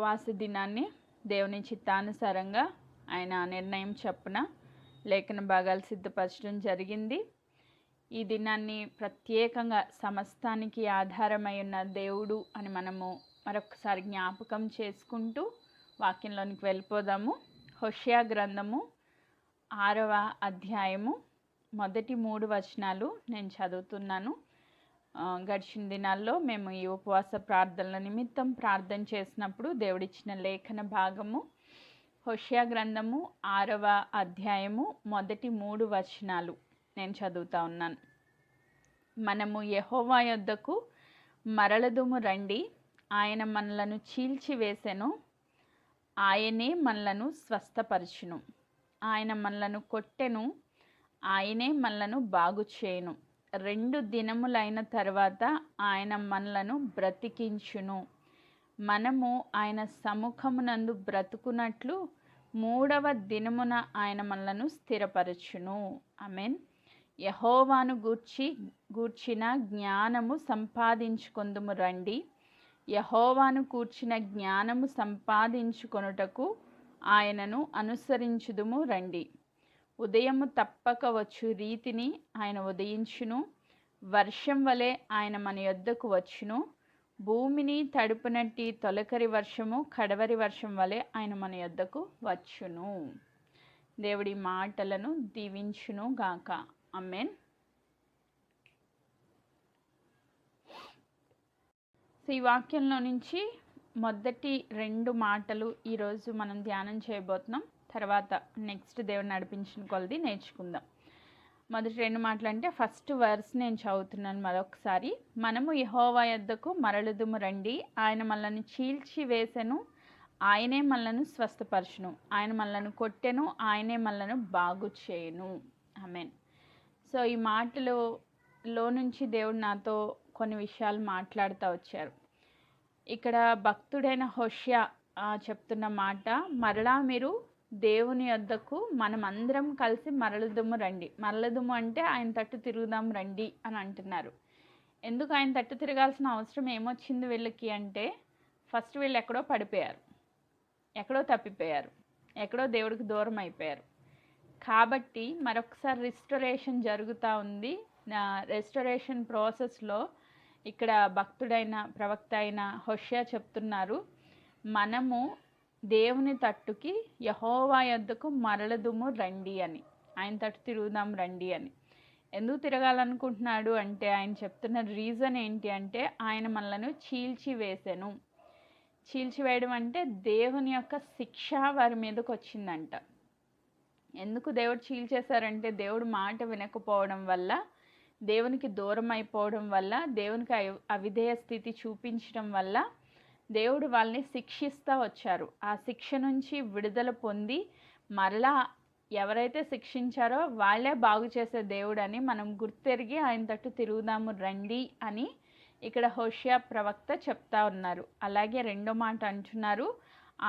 ఉపవాస దినాన్ని దేవుని చిత్తానుసారంగా ఆయన నిర్ణయం చొప్పున లేఖన భాగాలు సిద్ధపరచడం జరిగింది. ఈ దినాన్ని ప్రత్యేకంగా సమస్తానికి ఆధారమై ఉన్న దేవుడు అని మనము మరొకసారి జ్ఞాపకం చేసుకుంటూ వాక్యంలోనికి వెళ్ళిపోదాము. హోషేయ గ్రంథము 6వ అధ్యాయము మొదటి 3 వచనాలు నేను చదువుతున్నాను. గడిచిన దినాల్లో మేము ఈ ఉపవాస ప్రార్థనల నిమిత్తం ప్రార్థన చేసినప్పుడు దేవుడిచ్చిన లేఖన భాగము హోషేయ గ్రంథము 6వ అధ్యాయము మొదటి 3 వచనాలు నేను చదువుతా ఉన్నాను. మనము యెహోవా యొద్దకు మరలదుము రండి, ఆయన మనలను చీల్చివేసెను, ఆయనే మనలను స్వస్థపరచును. ఆయన మనలను కొట్టెను, ఆయనే మనలను బాగు చేయును. 2 దినములైన తర్వాత ఆయన మనలను బ్రతికించును. మనము ఆయన సముఖమునందు బ్రతుకున్నట్లు 3వ దినమున ఆయన మనలను స్థిరపరచును. ఆమేన్. యెహోవాను గూర్చిన జ్ఞానము సంపాదించుకొందుము రండి. యెహోవాను గూర్చిన జ్ఞానము సంపాదించుకొనుటకు ఆయనను అనుసరించుదుము రండి. ఉదయము తప్పక వచ్చు రీతిని ఆయన ఉదయించును, వర్షం వలె ఆయన మన యొద్దకు వచ్చును. భూమిని తడుపునట్టి తొలకరి వర్షము కడవరి వర్షం వలె ఆయన మన యొద్దకు వచ్చును. దేవుడి మాటలను దీవించును గాక. ఆమేన్. ఈ వాక్యంలో నుంచి మొదటి 2 మాటలు ఈరోజు మనం ధ్యానం చేయబోతున్నాం. తర్వాత నెక్స్ట్ దేవుడు నడిపించిన కొలది నేర్చుకుందాం. మొదటి 2 మాటలు అంటే ఫస్ట్ వర్స్ నేను చదువుతున్నాను మరొకసారి. మనము యెహోవా యొద్దకు మరలుదుము రండి, ఆయన మనలను చీల్చివేసెను, ఆయనే మనలను స్వస్థపరచును. ఆయన మనలను కొట్టెను, ఆయనే మనలను బాగు చేయును. ఆమేన్. సో ఈ మాటలో నుంచి దేవుడు నాతో కొన్ని విషయాలు మాట్లాడుతూ వచ్చారు. ఇక్కడ భక్తుడైన హోషేయ చెప్తున్న మాట, మరలా మీరు దేవుని యొద్దకు మనం అందరం కలిసి మరలుదుము రండి. మరలుదుము అంటే ఆయన తట్టు తిరుగుదాం రండి అని అంటున్నారు. ఎందుకు ఆయన తట్టు తిరగాల్సిన అవసరం ఏమొచ్చింది వీళ్ళకి అంటే, ఫస్ట్ వీళ్ళు ఎక్కడో పడిపోయారు, ఎక్కడో తప్పిపోయారు, ఎక్కడో దేవుడికి దూరం అయిపోయారు. కాబట్టి మరొకసారి రిస్టరేషన్ జరుగుతూ ఉంది. రెస్టరేషన్ ప్రాసెస్లో ఇక్కడ భక్తుడైన ప్రవక్త అయిన హోషేయ చెప్తున్నారు, మనము దేవుని తట్టుకి యెహోవా యొద్దకు మరలదుము రండి అని, ఆయన తట్టు తిరుగుదాం రండి అని. ఎందుకు తిరగాలనుకుంటున్నాడు అంటే, ఆయన చెప్తున్న రీజన్ ఏంటి అంటే, ఆయన మనలను చీల్చివేసెను. చీల్చివేయడం అంటే దేవుని యొక్క శిక్ష వారి మీదకి వచ్చిందంట. ఎందుకు దేవుడు చీల్చేశారంటే, దేవుడు మాట వినకపోవడం వల్ల, దేవునికి దూరం అయిపోవడం వల్ల, దేవునికి అవిధేయ స్థితి చూపించడం వల్ల దేవుడు వాళ్ళని శిక్షిస్తూ వచ్చారు. ఆ శిక్ష నుంచి విడుదల పొంది మరలా ఎవరైతే శిక్షించారో వాళ్ళే బాగు చేసే దేవుడు అని మనం గుర్తెరిగి ఆయన తట్టు తిరుగుదాము రండి అని ఇక్కడ హోషేయ ప్రవక్త చెప్తా ఉన్నారు. అలాగే 2వ మాట అంటున్నారు,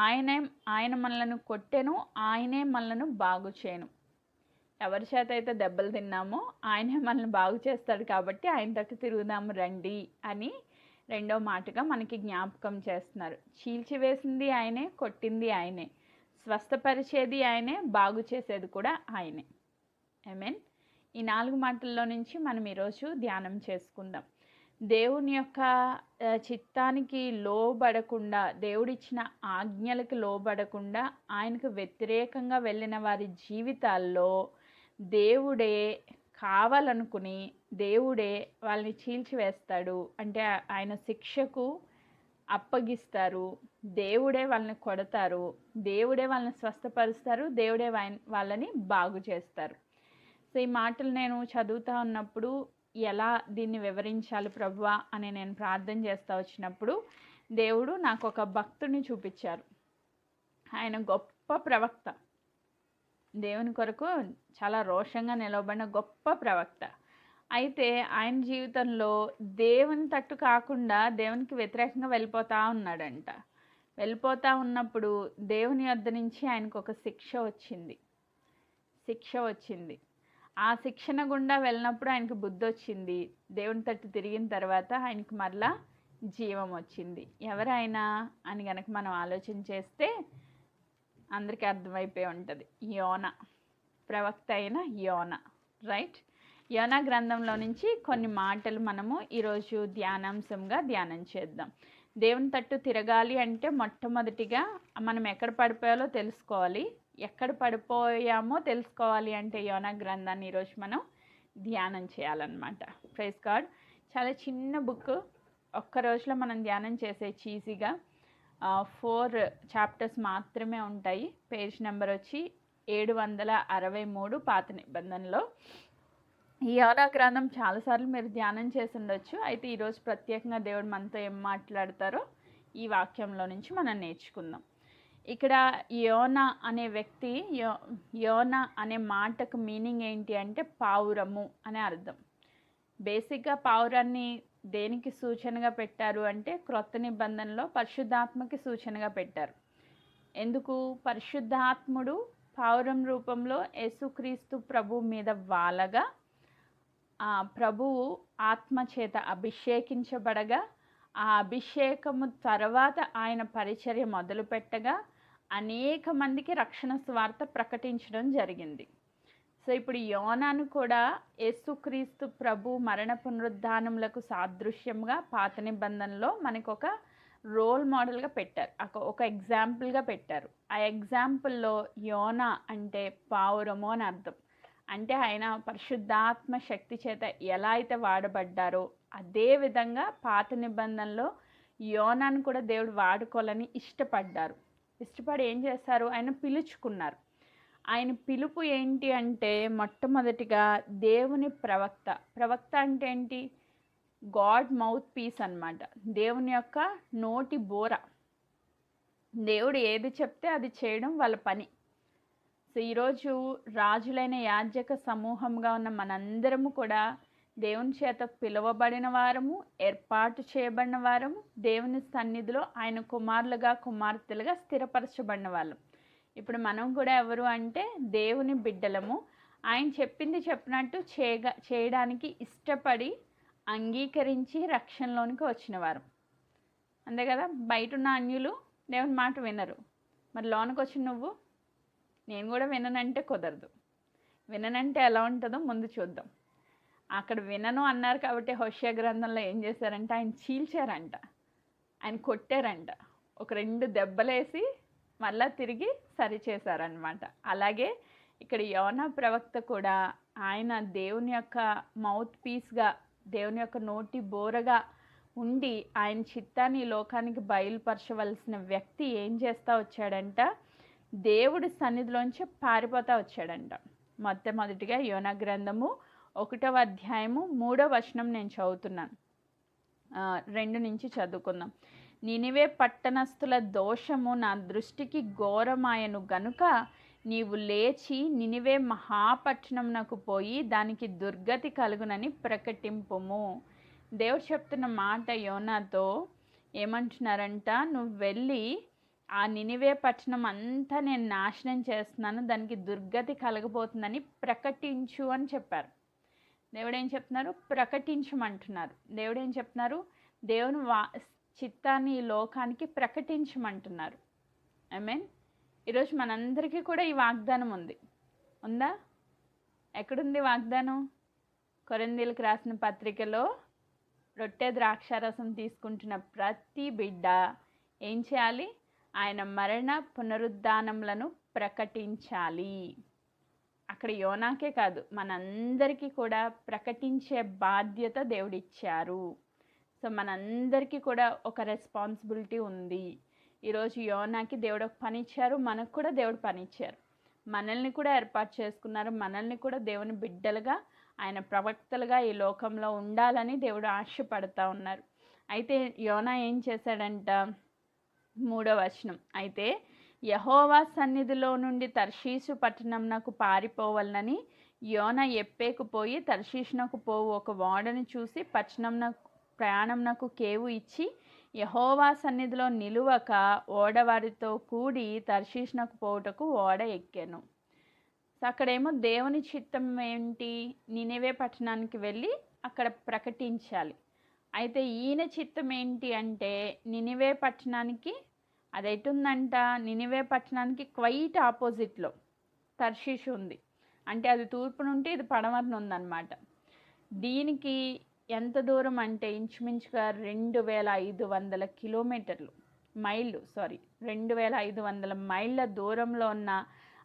ఆయన మనలను కొట్టెను, ఆయనే మనలను బాగు చేయను. ఎవరి చేత అయితే దెబ్బలు తిన్నామో ఆయనే మనల్ని బాగు చేస్తాడు, కాబట్టి ఆయన తట్టు తిరుగుదాము రండి అని 2వ మాటగా మనకి జ్ఞాపకం చేస్తున్నారు. చీల్చివేసింది ఆయనే, కొట్టింది ఆయనే, స్వస్థపరిచేది ఆయనే, బాగు చేసేది కూడా ఆయనే. ఆమేన్. ఈ 4 మాటల్లో నుంచి మనం ఈరోజు ధ్యానం చేసుకుందాం. దేవుని యొక్క చిత్తానికి లోబడకుండా, దేవుడిచ్చిన ఆజ్ఞలకు లోబడకుండా ఆయనకు వ్యతిరేకంగా వెళ్ళిన వారి జీవితాల్లో దేవుడే కావాలనుకుని దేవుడే వాళ్ళని చీల్చివేస్తాడు. అంటే ఆయన శిక్షకు అప్పగిస్తారు, దేవుడే వాళ్ళని కొడతారు, దేవుడే వాళ్ళని స్వస్థపరుస్తారు, దేవుడే వాళ్ళని బాగు చేస్తారు. సో ఈ మాటలు నేను చదువుతూ ఉన్నప్పుడు ఎలా దీన్ని వివరించాలి ప్రభువా అని నేను ప్రార్థన చేస్తూ వచ్చినప్పుడు దేవుడు నాకు ఒక భక్తుడిని చూపించారు. ఆయన గొప్ప ప్రవక్త, దేవుని కొరకు చాలా రోషంగా నిలవబడిన గొప్ప ప్రవక్త. అయితే ఆయన జీవితంలో దేవుని తట్టు కాకుండా దేవునికి వ్యతిరేకంగా వెళ్ళిపోతూ ఉన్నాడంట. వెళ్ళిపోతూ ఉన్నప్పుడు దేవుని యొద్ద నుంచి ఆయనకు ఒక శిక్ష వచ్చింది. ఆ శిక్షణ గుండా వెళ్ళినప్పుడు ఆయనకు బుద్ధి వచ్చింది. దేవుని తట్టు తిరిగిన తర్వాత ఆయనకు మరలా జీవం వచ్చింది. ఎవరైనా అని గనక మనం ఆలోచన చేస్తే అందరికీ అర్థమైపోయి ఉంటుంది. యోనా, ప్రవక్త అయిన యోనా, రైట్? యోనా గ్రంథంలో నుంచి కొన్ని మాటలు మనము ఈరోజు ధ్యానాంశంగా ధ్యానం చేద్దాం. దేవుని తట్టు తిరగాలి అంటే మొట్టమొదటిగా మనం ఎక్కడ పడిపోయాలో తెలుసుకోవాలి. ఎక్కడ పడిపోయామో తెలుసుకోవాలి అంటే యోనా గ్రంథాన్ని ఈరోజు మనం ధ్యానం చేయాలన్నమాట. Praise God. చాలా చిన్న బుక్, ఒక్క రోజులో మనం ధ్యానం చేసేయచ్చు ఈజీగా. 4 చాప్టర్స్ మాత్రమే ఉంటాయి. పేజ్ నెంబర్ వచ్చి 763 పాత నిబంధనలో. ఈ యోనా గ్రంథం చాలాసార్లు మీరు ధ్యానం చేసి ఉండొచ్చు. అయితే ఈరోజు ప్రత్యేకంగా దేవుడు మనతో ఏం మాట్లాడతారో ఈ వాక్యంలో నుంచి మనం నేర్చుకుందాం. ఇక్కడ యోనా అనే వ్యక్తి, యోనా అనే మాటకు మీనింగ్ ఏంటి అంటే పావురము అనే అర్థం. బేసిక్గా పావురాన్ని దేనికి సూచనగా పెట్టారు అంటే క్రొత్త నిబంధనలో పరిశుద్ధాత్మకి సూచనగా పెట్టారు. ఎందుకు? పరిశుద్ధాత్ముడు పావురం రూపంలో యేసుక్రీస్తు ప్రభు మీద వాలగా, ఆ ప్రభువు ఆత్మ చేత అభిషేకించబడగా, ఆ అభిషేకము తర్వాత ఆయన పరిచర్య మొదలుపెట్టగా అనేక మందికి రక్షణ స్వార్థ ప్రకటించడం జరిగింది. సో ఇప్పుడు యోనాను కూడా యేసుక్రీస్తు ప్రభు మరణ పునరుద్ధానములకు సాదృశ్యంగా పాత నిబంధనలో మనకు ఒక రోల్ మోడల్గా పెట్టారు, ఒక ఎగ్జాంపుల్గా పెట్టారు. ఆ ఎగ్జాంపుల్లో యోనా అంటే పావురము అని అర్థం. అంటే ఆయన పరిశుద్ధాత్మ శక్తి చేత ఎలా అయితే వాడబడ్డారో అదే విధంగా పాత నిబంధనలో యోనాను కూడా దేవుడు వాడుకోవాలని ఇష్టపడి ఏం చేశారు? ఆయన పిలుచుకున్నారు. ఆయన పిలుపు ఏంటి అంటే మొట్టమొదటిగా దేవుని ప్రవక్త అంటే ఏంటి? గాడ్ మౌత్ పీస్ అన్నమాట. దేవుని యొక్క నోటి బోర. దేవుడు ఏది చెప్తే అది చేయడం వాళ్ళ పని. సో ఈరోజు రాజులైన యాజక సమూహంగా ఉన్న మనందరము కూడా దేవుని చేత పిలువబడిన వారము, ఏర్పాటు చేయబడిన వారము, దేవుని సన్నిధిలో ఆయన కుమారులుగా కుమార్తెలుగా స్థిరపరచబడిన వాళ్ళం. ఇప్పుడు మనం కూడా ఎవరు అంటే దేవుని బిడ్డలము. ఆయన చెప్పింది చెప్పినట్టు చేయడానికి ఇష్టపడి అంగీకరించి రక్షణలోనికి వచ్చిన వారు. అంతే కదా? బయట ఉన్న అన్యులు దేవుని మాట వినరు. మరి లోనికి వచ్చి నువ్వు, నేను కూడా విననంటే కుదరదు. విననంటే ఎలా ఉంటుందో ముందు చూద్దాం. అక్కడ వినను అన్నారు కాబట్టి హోషేయ గ్రంథంలో ఏం చేశారంటే ఆయన చీల్చారంట, ఆయన కొట్టారంట, ఒక 2 దెబ్బలేసి మళ్ళా తిరిగి సరిచేశారనమాట. అలాగే ఇక్కడ యోనా ప్రవక్త కూడా ఆయన దేవుని యొక్క మౌత్ పీస్గా, దేవుని యొక్క నోటి బోరగా ఉండి ఆయన చిత్తాన్ని ఈ లోకానికి బయలుపరచవలసిన వ్యక్తి ఏం చేస్తూ వచ్చాడంట? దేవుడి సన్నిధిలోంచి పారిపోతూ వచ్చాడంట. మొట్టమొదటిగా యోనా గ్రంథము 1వ అధ్యాయము 3వ వచనం నేను చదువుతున్నాను. 2 నుంచి చదువుకుందాం. నినివే పట్టణస్థుల దోషము నా దృష్టికి ఘోరమాయను గనుక నీవు లేచి నినివే మహాపట్టణంనకు పోయి దానికి దుర్గతి కలుగునని ప్రకటింపుము. దేవుడు చెప్తున్న మాట యోనాతో ఏమంటున్నారంట? నువ్వు వెళ్ళి ఆ నినివే పట్టణం అంతా నేను నాశనం చేస్తున్నాను, దానికి దుర్గతి కలగబోతుందని ప్రకటించు అని చెప్పారు. దేవుడు ఏం చెప్తున్నారు? ప్రకటించమంటున్నారు. దేవుడు ఏం చెప్తున్నారు? దేవుని చిత్తాన్ని ఈ లోకానికి ప్రకటించమంటున్నారు. ఐ మీన్ ఈరోజు మనందరికీ కూడా ఈ వాగ్దానం ఉందా? ఎక్కడుంది వాగ్దానం? కొరింథీయులకు రాసిన పత్రికలో రొట్టె ద్రాక్షారసం తీసుకుంటున్న ప్రతి బిడ్డ ఏం చేయాలి? ఆయన మరణ పునరుద్ధానములను ప్రకటించాలి. అక్కడ యోనాకే కాదు, మనందరికీ కూడా ప్రకటించే బాధ్యత దేవుడిచ్చారు. సో మనందరికీ కూడా ఒక రెస్పాన్సిబిలిటీ ఉంది. ఈరోజు యోనాకి దేవుడు ఒక పని ఇచ్చారు, మనకు కూడా దేవుడు పని ఇచ్చారు. మనల్ని కూడా ఏర్పాటు చేసుకున్నారు. మనల్ని కూడా దేవుని బిడ్డలుగా, ఆయన ప్రవక్తలుగా ఈ లోకంలో ఉండాలని దేవుడు ఆశపడతా ఉన్నారు. అయితే యోనా ఏం చేశాడంట? 3వ వచనం. అయితే యెహోవా సన్నిధిలో నుండి తర్షీషు పట్టణంనకు పారిపోవాలని యోనా ఎప్పేకు పోయి తర్షీషునకు పోవు ఒక ఓడని చూసి ప్రయాణంనకు కేవు ఇచ్చి యెహోవా సన్నిధిలో నిలువక ఓడవారితో కూడి తర్షీషునకు పోవుటకు ఓడ ఎక్కాను. సో అక్కడేమో దేవుని చిత్తం ఏంటి? నినివే పట్టణానికి వెళ్ళి అక్కడ ప్రకటించాలి. అయితే ఈయన చిత్తం ఏంటి అంటే నినివే పట్టణానికి, అది ఎటుందంట, నినివే పట్టణానికి క్వైట్ ఆపోజిట్లో తర్షీషు ఉంది. అంటే అది తూర్పు నుండి ఇది పడమరన ఉందన్నమాట. దీనికి ఎంత దూరం అంటే ఇంచుమించుగా 2500 కిలోమీటర్లు, మైళ్ళు, 2500 మైళ్ళ దూరంలో ఉన్న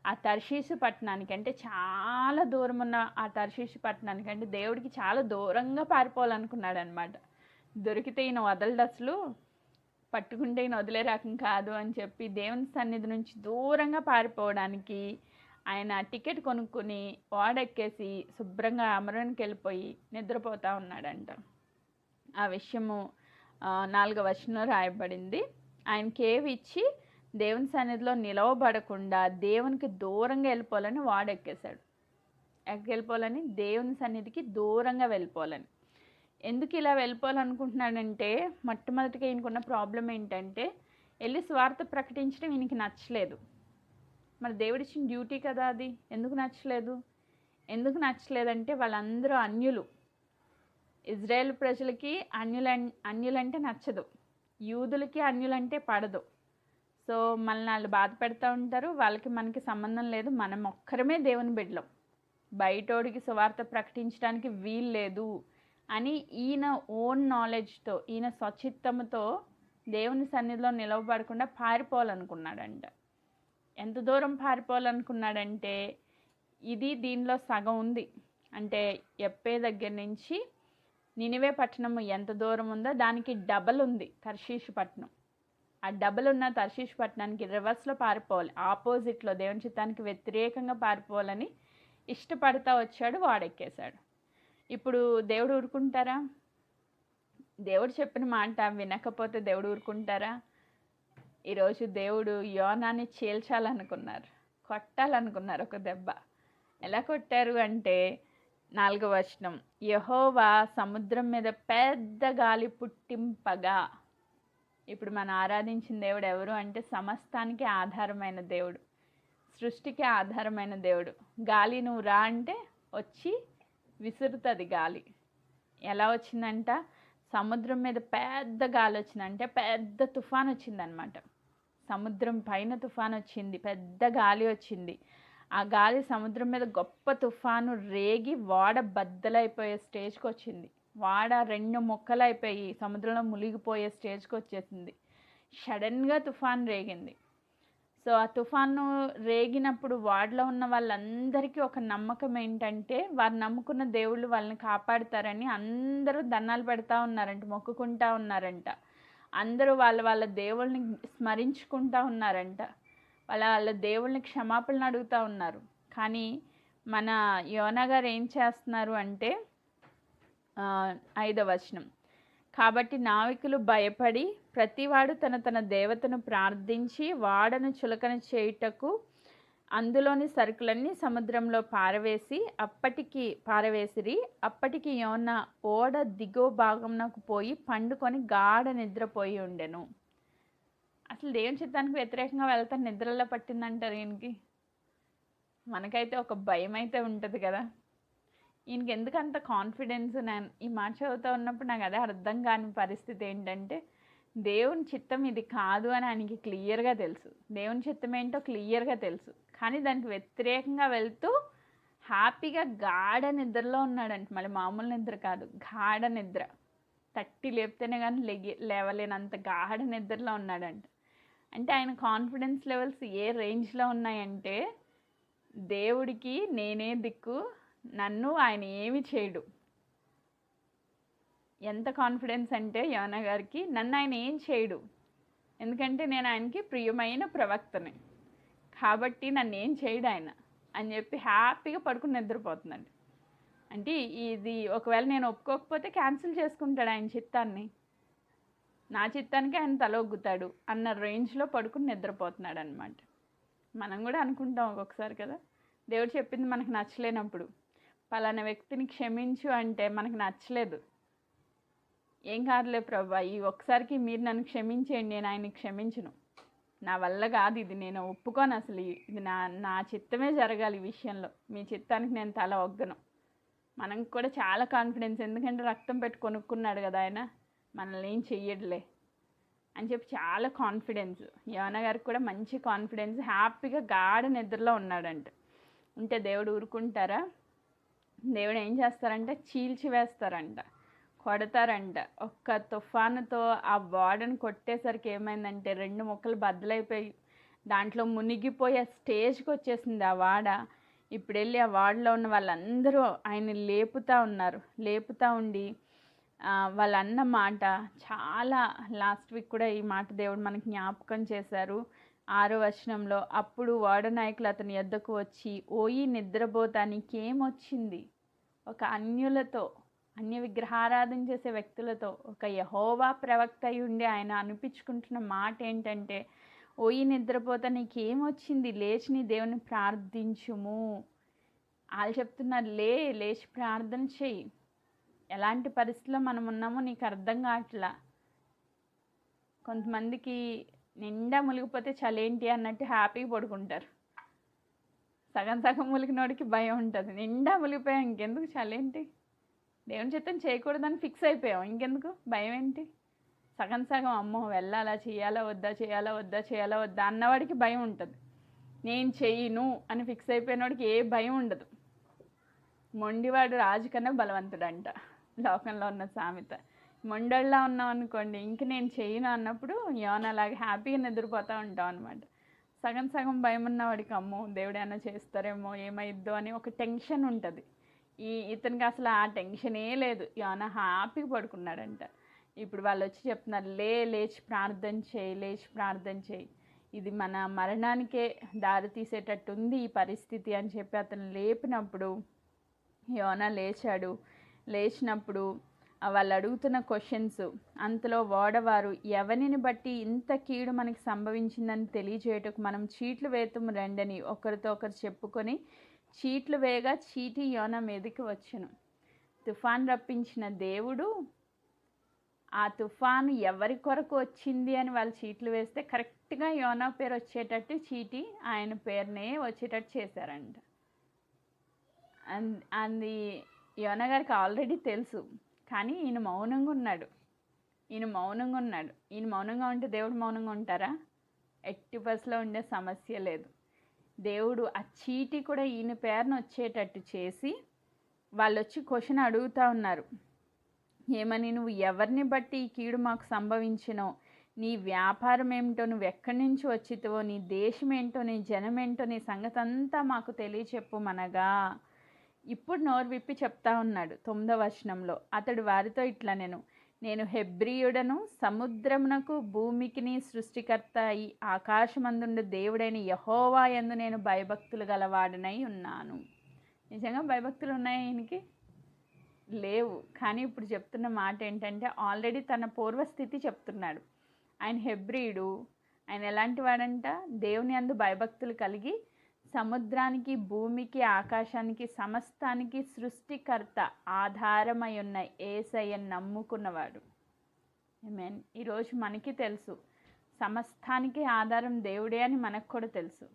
ఆ తర్షీషు పట్టణానికి, అంటే చాలా దూరం ఉన్న ఆ తర్షీషు పట్టణానికి, అంటే దేవుడికి చాలా దూరంగా పారిపోవాలనుకున్నాడు అనమాట. దొరికితే ఈయన వదలడు, అసలు పట్టుకుంటే ఈయన వదిలే రకం కాదు అని చెప్పి దేవుని సన్నిధి నుంచి దూరంగా పారిపోవడానికి ఆయన టికెట్ కొనుక్కుని ఓడెక్కేసి శుభ్రంగా అమరానికి వెళ్ళిపోయి నిద్రపోతూ ఉన్నాడంట. ఆ విషయము 4వ వచనంలో రాయబడింది. ఆయన కేవ్ ఇచ్చి దేవుని సన్నిధిలో నిలవబడకుండా దేవునికి దూరంగా వెళ్ళిపోవాలని వాడెక్కేశాడు. వెళ్ళిపోవాలని, దేవుని సన్నిధికి దూరంగా వెళ్ళిపోవాలని. ఎందుకు ఇలా వెళ్ళిపోవాలనుకుంటున్నాడంటే, మొట్టమొదటిగా ఈయనకున్న ప్రాబ్లం ఏంటంటే వెళ్ళి స్వార్థ ప్రకటించడం ఈయనకి నచ్చలేదు. మరి దేవుడిచ్చిన డ్యూటీ కదా అది. ఎందుకు నచ్చలేదంటే వాళ్ళందరూ అన్యులు. ఇజ్రాయేల్ ప్రజలకి అన్యులంటే నచ్చదు, యూదులకి అన్యులంటే పడదు. సో మనల్ని వాళ్ళు బాధ పెడతా ఉంటారు, వాళ్ళకి మనకి సంబంధం లేదు, మనం ఒక్కరమే దేవుని బిడ్డలం, బయటోడికి సువార్త ప్రకటించడానికి వీలు లేదు అని ఈయన ఓన్ నాలెడ్జ్తో, ఈయన స్వచిత్తముతో దేవుని సన్నిధిలో నిలవబడకుండా పారిపోవాలనుకున్నాడంట. ఎంత దూరం పారిపోవాలనుకున్నాడంటే, ఇది దీనిలో సగం ఉంది. అంటే ఎప్పే దగ్గర నుంచి నినివే పట్టణం ఎంత దూరం ఉందో దానికి డబల్ ఉంది తర్షీషు పట్టణం. ఆ డబల్ ఉన్న తర్షీషు పట్టణానికి రివర్స్లో పారిపోవాలి, ఆపోజిట్లో దేవుని చిత్తానికి వ్యతిరేకంగా పారిపోవాలని ఇష్టపడతా వచ్చాడు, వాడెక్కేశాడు. ఇప్పుడు దేవుడు ఊరుకుంటారా? దేవుడు చెప్పిన మాట వినకపోతే దేవుడు ఊరుకుంటారా? ఈరోజు దేవుడు యోనాని చీల్చాలనుకున్నారు, కొట్టాలనుకున్నారు ఒక దెబ్బ. ఎలా కొట్టారు అంటే 4వ వచనం, యెహోవా సముద్రం మీద పెద్ద గాలి పుట్టింపగా. ఇప్పుడు మనం ఆరాధించిన దేవుడు ఎవరు అంటే సమస్తానికి ఆధారమైన దేవుడు, సృష్టికి ఆధారమైన దేవుడు. గాలి నువ్వు రా అంటే వచ్చి విసురుతుంది గాలి. ఎలా వచ్చిందంట, సముద్రం మీద పెద్ద గాలి వచ్చిందంటే పెద్ద తుఫాన్ వచ్చిందనమాట. సముద్రం పైన తుఫాన్ వచ్చింది, పెద్ద గాలి వచ్చింది. ఆ గాలి సముద్రం మీద గొప్ప తుఫాను రేగి వాడ బద్దలైపోయే స్టేజ్కి వచ్చింది. వాడ 2 ముక్కలైపోయి సముద్రంలో మునిగిపోయే స్టేజ్కి వచ్చేసింది. సడన్గా తుఫాన్ రేగింది. సో ఆ తుఫాను రేగినప్పుడు వాడలో ఉన్న వాళ్ళందరికీ ఒక నమ్మకం ఏంటంటే, వారు నమ్ముకున్న దేవుళ్ళు వాళ్ళని కాపాడుతారని అందరూ దండాలు పెడతా ఉన్నారంట, మొక్కుకుంటా ఉన్నారంట. అందరూ వాళ్ళ దేవుళ్ళని స్మరించుకుంటూ ఉన్నారంట, వాళ్ళ దేవుళ్ళని క్షమాపణలు అడుగుతూ ఉన్నారు. కానీ మన యోనా గారు ఏం చేస్తున్నారు అంటే 5వ వచనం, కాబట్టి నావికులు భయపడి ప్రతివాడు తన దేవతను ప్రార్థించి వాడను చులకన చేయుటకు అందులోని సరుకులన్నీ సముద్రంలో పారవేసిరి. అప్పటికి యోనా ఓడ దిగువ భాగంలోకి పోయి పండుకొని గాఢ నిద్రపోయి ఉండెను. అసలు దేవుని చిత్తానికి వ్యతిరేకంగా వెళ్తాను నిద్రలో పట్టిందంటారు ఈయనకి. మనకైతే ఒక భయం అయితే ఉంటుంది కదా. ఈయనకి ఎందుకంత కాన్ఫిడెన్స్? నేను ఈ మాట చదువుతూ ఉన్నప్పుడు నాకు అదే అర్థం కాని పరిస్థితి ఏంటంటే, దేవుని చిత్తం ఇది కాదు అని ఆయనకి క్లియర్గా తెలుసు, దేవుని చిత్తం ఏంటో క్లియర్గా తెలుసు. కానీ దానికి వ్యతిరేకంగా వెళ్తూ హ్యాపీగా గాఢ నిద్రలో ఉన్నాడంట. మళ్ళీ మామూలు నిద్ర కాదు, గాఢ నిద్ర. తట్టి లేపితేనే కానీ లేవలేనంత గాఢ నిద్రలో ఉన్నాడంట. అంటే ఆయన కాన్ఫిడెన్స్ లెవెల్స్ ఏ రేంజ్లో ఉన్నాయంటే, దేవుడికి నేనే దిక్కు, నన్ను ఆయన ఏమి చేయడు. ఎంత కాన్ఫిడెన్స్ అంటే యోనా గారికి, నన్ను ఆయన ఏం చేయడు, ఎందుకంటే నేను ఆయనకి ప్రియమైన ప్రవక్తని, కాబట్టి నన్ను ఏం చేయడు ఆయన అని చెప్పి హ్యాపీగా పడుకుని నిద్రపోతున్నాడు. అంటే ఇది ఒకవేళ నేను ఒప్పుకోకపోతే క్యాన్సిల్ చేసుకుంటాడు ఆయన చిత్తాన్ని, నా చిత్తానికి ఆయన తలొగ్గుతాడు అన్న రేంజ్లో పడుకుని నిద్రపోతున్నాడు అనమాట. మనం కూడా అనుకుంటాం ఒక్కొక్కసారి కదా, దేవుడు చెప్పింది మనకు నచ్చలేనప్పుడు, పలానా వ్యక్తిని క్షమించు అంటే మనకు నచ్చలేదు, ఏం కాదులే ప్రభా, ఈ ఒక్కసారికి మీరు నన్ను క్షమించేయండి, నేను ఆయన్ని క్షమించను, నా వల్ల కాదు ఇది, నేను ఒప్పుకోను, అసలు ఇది నా చిత్తమే జరగాలి, ఈ విషయంలో మీ చిత్తానికి నేను తల ఒగ్గను. మనకు కూడా చాలా కాన్ఫిడెన్స్, ఎందుకంటే రక్తం పెట్టి కొనుక్కున్నాడు కదా ఆయన, మనల్ని ఏం చెయ్యడులే అని చెప్పి చాలా కాన్ఫిడెన్స్. యోనా గారికి కూడా మంచి కాన్ఫిడెన్స్, హ్యాపీగా గాఢ నిద్రలో ఉన్నాడంట. ఉంటే దేవుడు ఊరుకుంటారా? దేవుడు ఏం చేస్తారంటే చీల్చి వేస్తారంట, కొడతారంట. ఒక్క తుఫానుతో ఆ ఓడను కొట్టేసరికి ఏమైందంటే 2 ముక్కలు బద్దలైపోయి దాంట్లో మునిగిపోయే స్టేజ్కి వచ్చేసింది ఆ వాడ. ఇప్పుడు వెళ్ళి ఆ వాడలో ఉన్న వాళ్ళందరూ ఆయన లేపుతూ ఉన్నారు. లేపుతూ ఉండి వాళ్ళు అన్న మాట చాలా, లాస్ట్ వీక్ కూడా ఈ మాట దేవుడు మనకి జ్ఞాపకం చేశారు. 6వ వచనంలో, అప్పుడు ఓడ నాయకులు అతని యొద్దకు వచ్చి, ఓయి నిద్రపోతా, నీకేమొచ్చింది? ఒక అన్యులతో, అన్య విగ్రహారాధన చేసే వ్యక్తులతో ఒక యెహోవా ప్రవక్త అయి ఉండి ఆయన అనిపించుకుంటున్న మాట ఏంటంటే, ఓయి నిద్రపోతా, నీకేమొచ్చింది? లేచి నీ దేవుని ప్రార్థించుము. వాళ్ళు చెప్తున్నారు, లేచి ప్రార్థన చెయ్యి. ఎలాంటి పరిస్థితిలో మనం ఉన్నామో నీకు అర్థం కావట్లా. కొంతమందికి నిండా మునిగిపోతే చలేంటి అన్నట్టు హ్యాపీగా పడుకుంటారు. సగం సగం ములిగినోడికి భయం ఉంటుంది. నిండా మునిగిపోయాం, ఇంకెందుకు చలేంటి, దేవుని చిత్తం చేయకూడదని ఫిక్స్ అయిపోయాం, ఇంకెందుకు భయం ఏంటి? సగం సగం అమ్మో వెళ్ళాలా, చేయాలా వద్దా అన్నవాడికి భయం ఉంటుంది. నేను చెయ్యను అని ఫిక్స్ అయిపోయినోడికి ఏ భయం ఉండదు. మొండివాడు రాజు కన్నా బలవంతుడంట లోకంలో ఉన్న సామెత. మొండోళ్ళ ఉన్నాం అనుకోండి, ఇంక నేను చెయ్యను అన్నప్పుడు యోనాలాగా హ్యాపీగా నిద్రపోతూ ఉంటాం అనమాట. సగం సగం భయం ఉన్నవాడికి అమ్మో దేవుడైనా చేస్తారేమో, ఏమైద్దో అని ఒక టెన్షన్ ఉంటుంది. ఇతనికి అసలు ఆ టెన్షనే లేదు. యోనా హ్యాపీగా పడుకున్నాడంట. ఇప్పుడు వాళ్ళు వచ్చి చెప్తున్నారు, లేచి ప్రార్థన చేయి, ఇది మన మరణానికే దారి తీసేటట్టు ఉంది ఈ పరిస్థితి అని చెప్పి అతను లేపినప్పుడు యోనా లేచినప్పుడు వాళ్ళు అడుగుతున్న క్వశ్చన్స్, అంతలో ఓడవారు, ఎవరిని బట్టి ఇంత కీడు మనకి సంభవించిందని తెలియజేయటకు మనం చీట్లు వేతుము రండని ఒకరితో ఒకరు చెప్పుకొని చీట్లు వేయగా చీటి యోనా మీదకి వచ్చును. తుఫాన్ రప్పించిన దేవుడు ఆ తుఫాను ఎవరి కొరకు వచ్చింది అని వాళ్ళు చీట్లు వేస్తే కరెక్ట్గా యోనా పేరు వచ్చేటట్టు చీటి ఆయన పేరునే వచ్చేటట్టు చేశారంట. అది యోనా గారికి ఆల్రెడీ తెలుసు, కానీ ఈయన మౌనంగా ఉన్నాడు. ఈయన మౌనంగా ఉంటే దేవుడు మౌనంగా ఉంటారా? ఎట్టి బస్సులో ఉండే సమస్య లేదు. దేవుడు ఆ చీటి కూడా ఈయన పేరును వచ్చేటట్టు చేసి వాళ్ళు వచ్చి క్వశ్చన్ అడుగుతూ ఉన్నారు, ఏమని? నువ్వు ఎవరిని బట్టి ఈ కీడు మాకు సంభవించినో, నీ వ్యాపారం ఏమిటో, నువ్వు ఎక్కడి నుంచి వచ్చితివో, నీ దేశం ఏంటో, నీ జనం ఏంటో, నీ సంగతి అంతా మాకు తెలియచెప్పుమనగా ఇప్పుడు నోరు విప్పి చెప్తా ఉన్నాడు. 9వ వచనంలో, అతడు వారితో ఇట్లా, నేను హెబ్రీయుడను, సముద్రమునకు భూమికిని సృష్టికర్త ఈ ఆకాశమందుండు దేవుడైన యెహోవా యందు నేను భయభక్తులు గలవాడనై ఉన్నాను. నిజంగా భయభక్తులు ఉన్నాయా ఈయనకి? లేవు. కానీ ఇప్పుడు చెప్తున్న మాట ఏంటంటే ఆల్రెడీ తన పూర్వస్థితి చెప్తున్నాడు. ఆయన హెబ్రీయుడు. ఆయన ఎలాంటి వాడంట? దేవుని యందు భయభక్తులు కలిగి సముద్రానికి, భూమికి, ఆకాశానికి, సమస్తానికి సృష్టికర్త, ఆధారమై ఉన్న యేసయ్యను నమ్ముకున్నవాడు. ఆమేన్. ఈరోజు మనకి తెలుసు సమస్తానికి ఆధారం దేవుడే అని మనకు కూడా తెలుసు.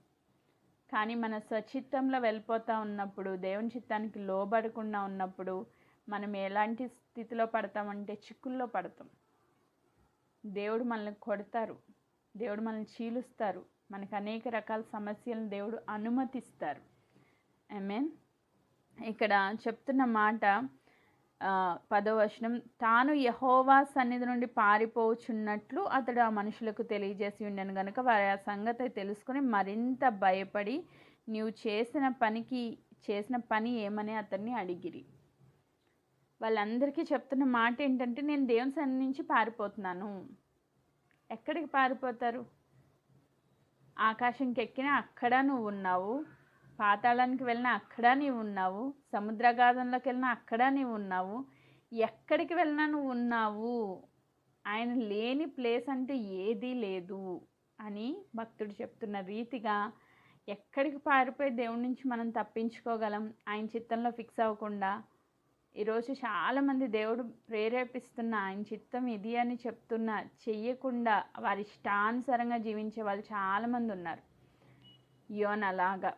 కానీ మన స్వచిత్తంలో వెళ్ళిపోతూ ఉన్నప్పుడు, దేవుని చిత్తానికి లోబడకుండా ఉన్నప్పుడు మనం ఎలాంటి స్థితిలో పడతామంటే చిక్కుల్లో పడతాం. దేవుడు మనల్ని కొడతారు, దేవుడు మనల్ని చీలుస్తారు, మనకు అనేక రకాల సమస్యలను దేవుడు అనుమతిస్తారు. ఆమేన్. ఇక్కడ చెప్తున్న మాట 10వ వచనం, తాను యెహోవా సన్నిధి నుండి పారిపోచున్నట్లు అతడు ఆ మనుషులకు తెలియజేసి ఉండెను గనుక వారి ఆ సంగతి తెలుసుకుని మరింత భయపడి నీవు చేసిన పని ఏమని అతన్ని అడిగిరి. వాళ్ళందరికీ చెప్తున్న మాట ఏంటంటే, నేను దేవుని సన్నిధి నుంచి పారిపోతున్నాను. ఎక్కడికి పారిపోతారు? ఆకాశంకి ఎక్కినా అక్కడ నువ్వు ఉన్నావు, పాతాళానికి వెళ్ళినా అక్కడ నీవు ఉన్నావు, సముద్రగాధంలోకి వెళ్ళినా అక్కడ నీవు ఉన్నావు, ఎక్కడికి వెళ్ళినా నువ్వు ఉన్నావు. ఆయన లేని ప్లేస్ అంటూ ఏదీ లేదు అని భక్తుడు చెప్తున్న రీతిగా ఎక్కడికి పారిపోయి దేవుడి నుంచి మనం తప్పించుకోగలం ఆయన చిత్తంలో ఫిక్స్ అవ్వకుండా? ఈరోజు చాలామంది దేవుడు ప్రేరేపిస్తున్న ఆయన చిత్తం ఇది అని చెప్తున్నా చెయ్యకుండా వారి ఇష్టానుసారంగా జీవించే వాళ్ళు చాలామంది ఉన్నారు. యోనాలాగా.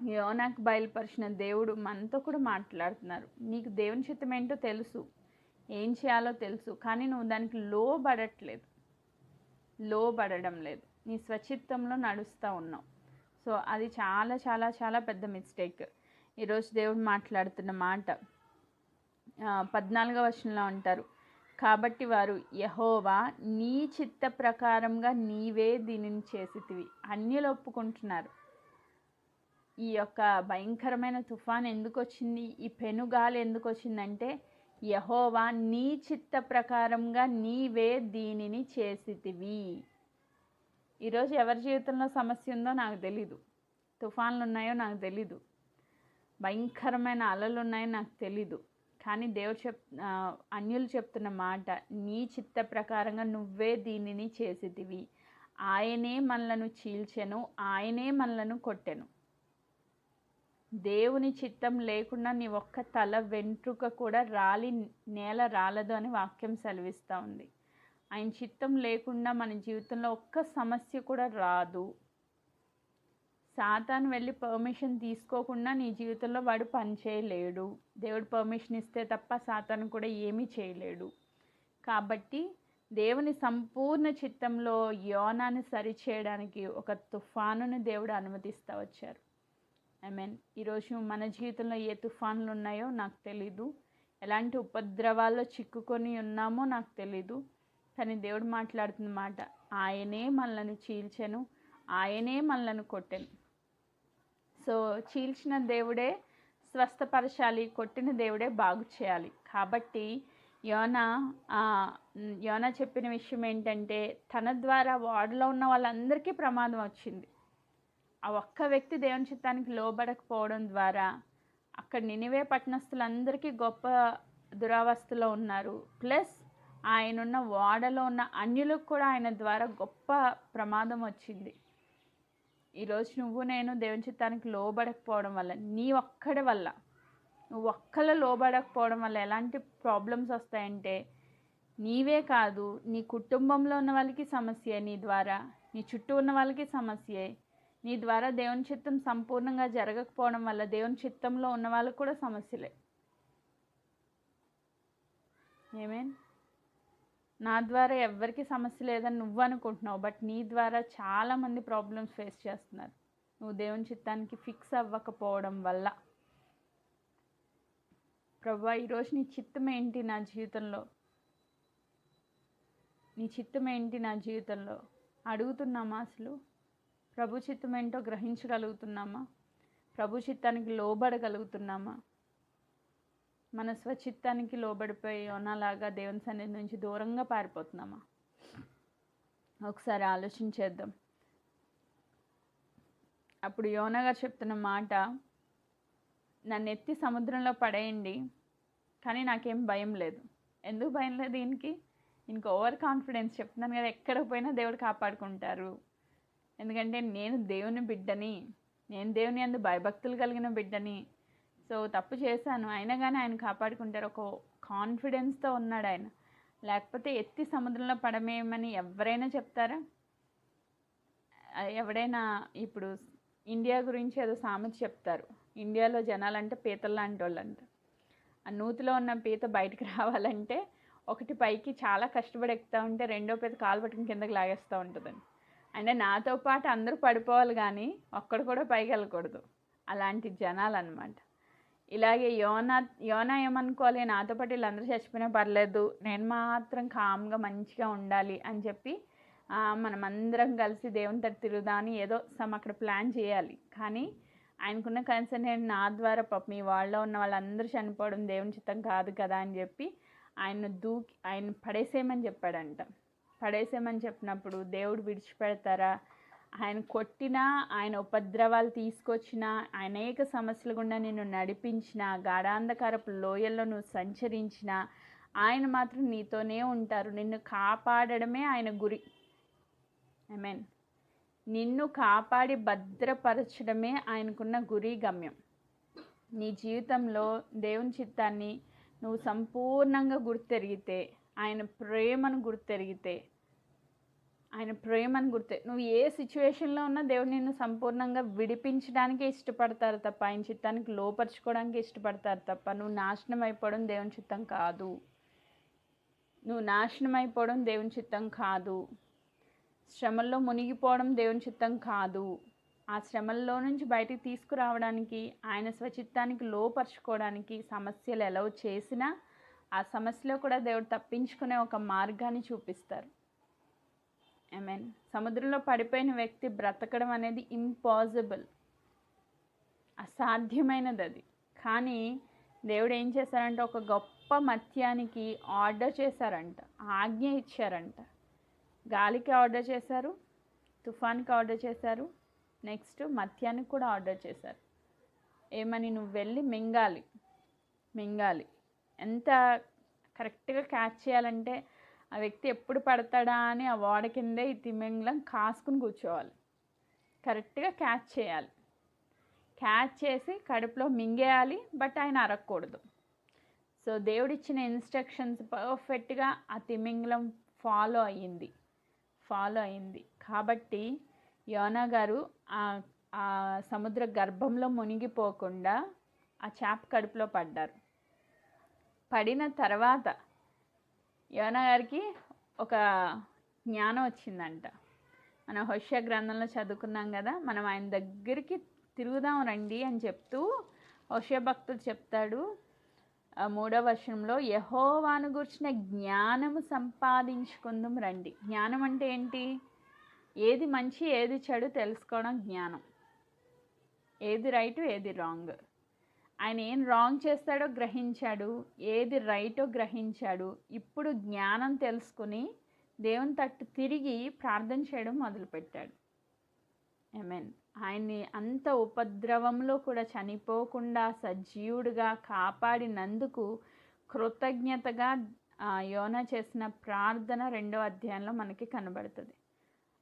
యోనాకు బయలుపరిచిన దేవుడు మనతో కూడా మాట్లాడుతున్నారు. నీకు దేవుని చిత్తం ఏంటో తెలుసు, ఏం చేయాలో తెలుసు, కానీ నువ్వు దానికి లోబడడం లేదు, నీ స్వచిత్తంలో నడుస్తూ ఉన్నావు. సో అది చాలా చాలా చాలా పెద్ద మిస్టేక్. ఈరోజు దేవుడు మాట్లాడుతున్న మాట 14వ వచనంలో అంటారు, కాబట్టి వారు యెహోవా నీ చిత్త ప్రకారంగా నీవే దీనిని చేసితివి. అన్యులు ఒప్పుకుంటున్నారు. ఈ యొక్క భయంకరమైన తుఫాన్ ఎందుకు వచ్చింది, ఈ పెనుగాలి ఎందుకు వచ్చిందంటే యెహోవా నీ చిత్త ప్రకారంగా నీవే దీనిని చేసితివి. ఈరోజు ఎవరి జీవితంలో సమస్య ఉందో నాకు తెలీదు, తుఫాన్లు ఉన్నాయో నాకు తెలీదు, భయంకరమైన అలలు ఉన్నాయో నాకు తెలీదు. కానీ దేవుడు అన్యులు చెప్తున్న మాట, నీ చిత్త ప్రకారంగా నువ్వే దీనిని చేసితివి. ఆయనే మనలను చీల్చెను, ఆయనే మనలను కొట్టెను. దేవుని చిత్తం లేకుండా నీ ఒక్క తల వెంట్రుక కూడా నేల రాలదు అని వాక్యం సెలవిస్తూ ఉంది. ఆయన చిత్తం లేకుండా మన జీవితంలో ఒక్క సమస్య కూడా రాదు. సాతాను వెళ్ళి పర్మిషన్ తీసుకోకుండా నీ జీవితంలో వాడు పని చేయలేడు. దేవుడు పర్మిషన్ ఇస్తే తప్ప సాతాను కూడా ఏమీ చేయలేడు. కాబట్టి దేవుని సంపూర్ణ చిత్తంలో యోనాను సరిచేయడానికి ఒక తుఫానుని దేవుడు అనుమతిస్తూ వచ్చారు. ఈరోజు మన జీవితంలో ఏ తుఫాన్లు ఉన్నాయో నాకు తెలీదు, ఎలాంటి ఉపద్రవాల్లో చిక్కుకొని ఉన్నామో నాకు తెలీదు. కానీ దేవుడు మాట్లాడుతున్న మాట, ఆయనే మనలను చీల్చెను, ఆయనే మనలను కొట్టెను. సో చీల్చిన దేవుడే స్వస్థపరచాలి, కొట్టిన దేవుడే బాగు చేయాలి. కాబట్టి యోనా చెప్పిన విషయం ఏంటంటే, తన ద్వారా వాడలో ఉన్న వాళ్ళందరికీ ప్రమాదం వచ్చింది. ఆ ఒక్క వ్యక్తి దేవుని చిత్తానికి లోబడకపోవడం ద్వారా అక్కడ నినివే పట్టణస్థులందరికీ గొప్ప దురావస్థలో ఉన్నారు. ప్లస్ ఆయనున్న వాడలో ఉన్న అన్యులకు కూడా ఆయన ద్వారా గొప్ప ప్రమాదం వచ్చింది. ఈరోజు నేను దేవుని చిత్తానికి లోబడకపోవడం వల్ల, నువ్వు ఒక్కళ్ళు లోబడకపోవడం వల్ల ఎలాంటి ప్రాబ్లమ్స్ వస్తాయంటే, నీవే కాదు నీ కుటుంబంలో ఉన్న వాళ్ళకి సమస్యే, నీ ద్వారా నీ చుట్టూ ఉన్న వాళ్ళకి సమస్యే. నీ ద్వారా దేవుని చిత్తం సంపూర్ణంగా జరగకపోవడం వల్ల దేవుని చిత్తంలో ఉన్న వాళ్ళకు కూడా సమస్యలే. నా ద్వారా ఎవ్వరికి సమస్య లేదని నువ్వు అనుకుంటున్నావు, బట్ నీ ద్వారా చాలామంది ప్రాబ్లమ్స్ ఫేస్ చేస్తున్నారు, నువ్వు దేవుని చిత్తానికి ఫిక్స్ అవ్వకపోవడం వల్ల. ప్రభువా, ఈరోజు నీ చిత్తం ఏంటి నా జీవితంలో, నీ చిత్తం ఏంటి నా జీవితంలో అడుగుతున్నామా? అసలు ప్రభు చిత్తం ఏంటో గ్రహించగలుగుతున్నామా? ప్రభు చిత్తానికి లోబడగలుగుతున్నామా? మన స్వచిత్తానికి లోబడిపోయి యోనాలాగా దేవుని సన్నిధి నుంచి దూరంగా పారిపోతున్నామా? ఒకసారి ఆలోచించేద్దాం. అప్పుడు యోనా గారు చెప్తున్న మాట, నన్ను ఎత్తి సముద్రంలో పడేయండి, కానీ నాకేం భయం లేదు. ఎందుకు భయం లేదు? దీనికి ఓవర్ కాన్ఫిడెన్స్. చెప్తున్నాను కదా, ఎక్కడ పోయినా దేవుడు కాపాడుకుంటారు. ఎందుకంటే నేను దేవుని బిడ్డని, నేను దేవుని యందు భయభక్తులు కలిగిన బిడ్డని. సో తప్పు చేశాను, అయినా కానీ ఆయన కాపాడుకుంటారు. ఒక కాన్ఫిడెన్స్తో ఉన్నాడు ఆయన. లేకపోతే ఎత్తి సముద్రంలో పడమేయమని ఎవరైనా చెప్తారా? ఎవడైనా ఇప్పుడు ఇండియా గురించి ఏదో సామెత చెప్తారు, ఇండియాలో జనాలంటే పీతలు లాంటి వాళ్ళంట. ఆ నూతిలో ఉన్న పీత బయటకు రావాలంటే ఒకటి పైకి చాలా కష్టపడి ఎక్కుతూ ఉంటే రెండో పీత కాలు పట్టుకుని కిందకి లాగేస్తూ ఉంటుందని. అంటే నాతో పాటు అందరూ పడిపోవాలి కానీ ఒక్కడు కూడా పైకి వెళ్ళకూడదు. అలాంటి జనాలు అనమాట. ఇలాగే యోనా ఏమనుకోవాలి, నాతో పాటు వీళ్ళందరూ చచ్చిపోయినా పర్లేదు, నేను మాత్రం కామ్గా మంచిగా ఉండాలి అని చెప్పి మనమందరం కలిసి దేవుని తట్టు తిరుగుదామని ఏదో అక్కడ ప్లాన్ చేయాలి. కానీ ఆయనకున్న కన్సర్న్ నేను నా ద్వారా పాపం మీ వాళ్ళలో ఉన్న వాళ్ళందరూ చనిపోవడం దేవుని చిత్తం కాదు కదా అని చెప్పి ఆయన పడేసేయమని చెప్పాడంట. పడేసేయమని చెప్పినప్పుడు దేవుడు విడిచిపెడతారా? ఆయన కొట్టినా, ఆయన ఉపద్రవాలు తీసుకొచ్చినా, అనేక సమస్యల గుండా నిన్ను నడిపించినా, గాఢాంధకారపు లోయల్లో నువ్వు సంచరించినా ఆయన మాత్రం నీతోనే ఉంటారు. నిన్ను కాపాడడమే ఆయన గురి. ఆమేన్. నిన్ను కాపాడి భద్రపరచడమే ఆయనకున్న గురి, గమ్యం. నీ జీవితంలో దేవుని చిత్తాన్ని నువ్వు సంపూర్ణంగా గుర్తెరిగితే, ఆయన ప్రేమను గుర్తెరిగితే, నువ్వు ఏ సిచ్యువేషన్లో ఉన్నా దేవుడు నిన్ను సంపూర్ణంగా విడిపించడానికే ఇష్టపడతారు తప్ప, ఆయన చిత్తానికి లోపరుచుకోవడానికి ఇష్టపడతారు తప్ప, నువ్వు నాశనం అయిపోవడం దేవుని చిత్తం కాదు. నువ్వు నాశనం అయిపోవడం దేవుని చిత్తం కాదు. శ్రమల్లో మునిగిపోవడం దేవుని చిత్తం కాదు. ఆ శ్రమల్లో నుంచి బయటికి తీసుకురావడానికి, ఆయన స్వచిత్తానికి లోపరుచుకోవడానికి సమస్యలు ఎలా చేసినా ఆ సమస్యలో కూడా దేవుడు తప్పించుకునే ఒక మార్గాన్ని చూపిస్తారు. ఆమేన్. సముద్రంలో పడిపోయిన వ్యక్తి బ్రతకడం అనేది ఇంపాసిబుల్, అసాధ్యమైనది అది. కానీ దేవుడు ఏం చేశారంటే ఒక గొప్ప మత్యానికి ఆర్డర్ చేశారంట, ఆజ్ఞ ఇచ్చారంట. గాలికి ఆర్డర్ చేశారు, తుఫాన్కి ఆర్డర్ చేశారు, నెక్స్ట్ మత్యానికి కూడా ఆర్డర్ చేశారు. ఏమని? నువ్వు వెళ్ళి మింగాలి. ఎంత కరెక్ట్గా క్యాచ్ చేయాలంటే ఆ వ్యక్తి ఎప్పుడు పడతాడా అని ఆ ఓడ కిందే ఈ తిమింగలం కాసుకుని కూర్చోవాలి. కరెక్ట్గా క్యాచ్ చేయాలి. క్యాచ్ చేసి కడుపులో మింగేయాలి, బట్ ఆయన అరగకూడదు. సో దేవుడిచ్చిన ఇన్స్ట్రక్షన్స్ పర్ఫెక్ట్గా ఆ తిమింగలం ఫాలో అయ్యింది. కాబట్టి యోనా గారు ఆ సముద్ర గర్భంలో మునిగిపోకుండా ఆ చేప కడుపులో పడ్డారు. పడిన తర్వాత యోనా గారికి ఒక జ్ఞానం వచ్చిందంట. మనం హోషేయ గ్రంథంలో చదువుకున్నాం కదా, మనం ఆయన దగ్గరికి తిరుగుదాం రండి అని చెప్తూ హోషేయ భక్తుడు చెప్తాడు 3వ వచనంలో, యెహోవాను గూర్చిన జ్ఞానము సంపాదించుకుందాం రండి. జ్ఞానం అంటే ఏంటి? ఏది మంచి ఏది చెడు తెలుసుకోవడం జ్ఞానం. ఏది రైటు ఏది రాంగ్, ఆయన ఏం రాంగ్ చేస్తాడో గ్రహించాడు, ఏది రైటో గ్రహించాడు. ఇప్పుడు జ్ఞానం తెలుసుకుని దేవుని తట్టు తిరిగి ప్రార్థన చేయడం మొదలుపెట్టాడు. ఆమేన్. ఆయన్ని అంత ఉపద్రవంలో కూడా చనిపోకుండా సజీవుడిగా కాపాడినందుకు కృతజ్ఞతగా యోనా చేసిన ప్రార్థన 2వ అధ్యాయంలో మనకి కనబడుతుంది.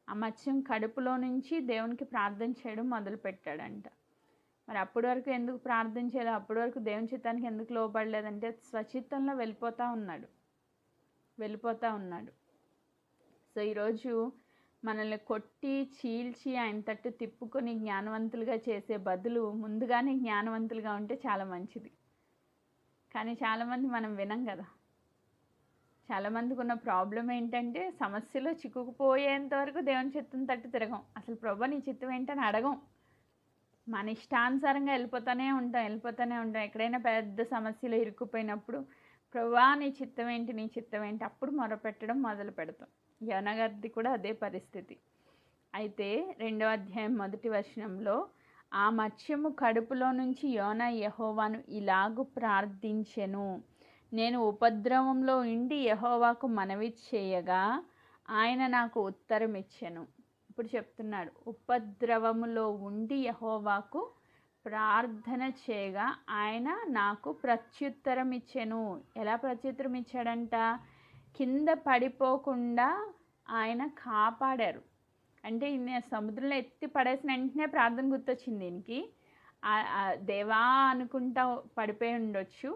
ఆ మత్స్యం కడుపులో నుంచి దేవునికి ప్రార్థన చేయడం మొదలుపెట్టాడంట. మరి అప్పటి వరకు ఎందుకు ప్రార్థన చేయలేదు? అప్పటి వరకు దేవుని చిత్తానికి ఎందుకు లోబడలేదంటే స్వచిత్తంలో వెళ్ళిపోతూ ఉన్నాడు. సో ఈరోజు మనల్ని కొట్టి చీల్చి ఆయన తట్టు తిప్పుకొని జ్ఞానవంతులుగా చేసే బదులు ముందుగానే జ్ఞానవంతులుగా ఉంటే చాలా మంచిది. కానీ చాలామంది మనం వినం కదా. చాలామందికి ఉన్న ప్రాబ్లం ఏంటంటే సమస్యలో చిక్కుకుపోయేంత వరకు దేవుని చిత్తం తట్టు తిరగం. అసలు ప్రభు నీ చిత్తం ఏంటని అడగం. మన ఇష్టానుసారంగా వెళ్ళిపోతూనే ఉంటాం. ఎక్కడైనా పెద్ద సమస్యలో ఇరుక్కుపోయినప్పుడు ప్రభువా నీ చిత్తం ఏంటి అప్పుడు మొరపెట్టడం మొదలు పెడతాం. యోనా గారిది కూడా అదే పరిస్థితి. అయితే 2వ అధ్యాయం 1వ వచనంలో, ఆ మత్స్యము కడుపులో నుంచి యోనా యెహోవాను ఇలాగు ప్రార్థించెను, నేను ఉపద్రవంలో ఉండి యెహోవాకు మనవి చేయగా ఆయన నాకు ఉత్తరం ఇచ్చెను. ఇప్పుడు చెప్తున్నాడు, ఉపద్రవములో ఉండి యెహోవాకు ప్రార్థన చేయగా ఆయన నాకు ప్రత్యుత్తరం ఇచ్చెను. ఎలా ప్రత్యుత్తరం ఇచ్చాడంట? కింద పడిపోకుండా ఆయన కాపాడారు. అంటే సముద్రంలో ఎత్తి పడేసిన వెంటనే ప్రార్థన గుర్తొచ్చింది దీనికి. దేవా అనుకుంటా పడిపోయి ఉండొచ్చు.